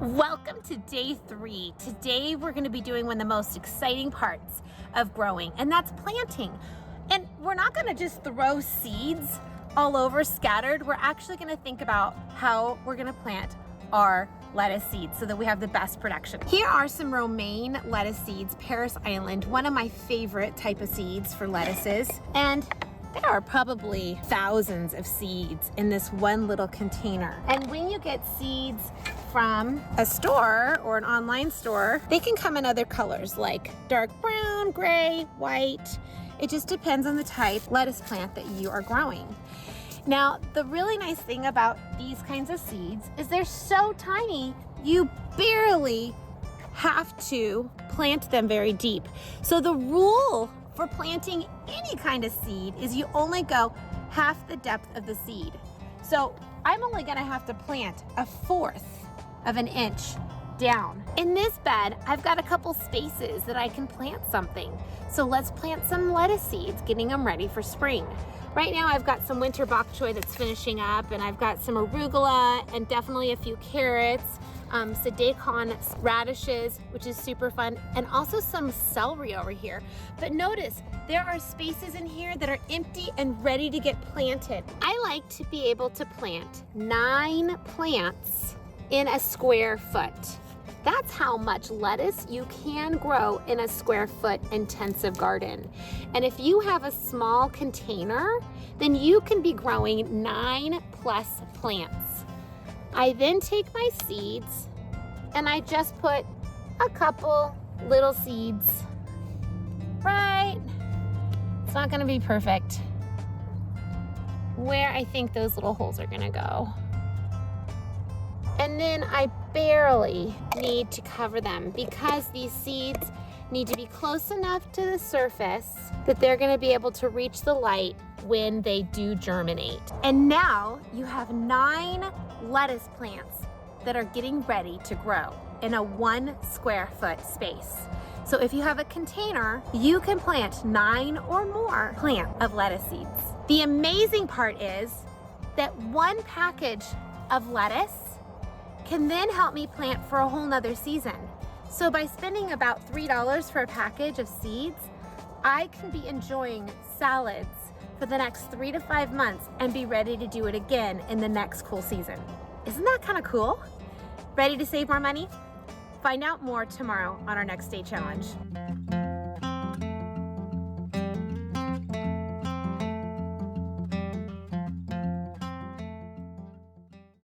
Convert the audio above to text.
Welcome to day 3. Today we're going to be doing one of the most exciting parts of growing, and that's planting. And we're not going to just throw seeds all over scattered. We're actually going to think about how we're going to plant our lettuce seeds so that we have the best production. Here are some romaine lettuce seeds, Parris Island, one of my favorite type of seeds for lettuces. And there are probably thousands of seeds in this one little container. And when you get seeds from a store or an online store, they can come in other colors like dark brown, gray, white. It just depends on the type lettuce plant that you are growing. Now, the really nice thing about these kinds of seeds is they're so tiny, you barely have to plant them very deep. So the rule for planting any kind of seed is you only go half the depth of the seed. So I'm only gonna have to plant 1/4 of an inch down. In this bed, I've got a couple spaces that I can plant something. So let's plant some lettuce seeds, getting them ready for spring. Right now I've got some winter bok choy that's finishing up, and I've got some arugula and definitely a few carrots, Sadecon radishes, which is super fun, and also some celery over here. But notice, there are spaces in here that are empty and ready to get planted. I like to be able to plant 9 plants in a square foot. That's how much lettuce you can grow in a square foot intensive garden. And if you have a small container, then you can be growing 9+ plants. I then take my seeds and I just put a couple little seeds, right? It's not gonna be perfect, where I think those little holes are gonna go. And then I barely need to cover them because these seeds need to be close enough to the surface that they're gonna be able to reach the light when they do germinate. And now you have 9 lettuce plants that are getting ready to grow in a 1 square foot space. So if you have a container, you can plant 9 or more plants of lettuce seeds. The amazing part is that 1 package of lettuce can then help me plant for a whole nother season. So by spending about $3 for a package of seeds, I can be enjoying salads for the next 3 to 5 months and be ready to do it again in the next cool season. Isn't that kind of cool? Ready to save more money? Find out more tomorrow on our next day challenge.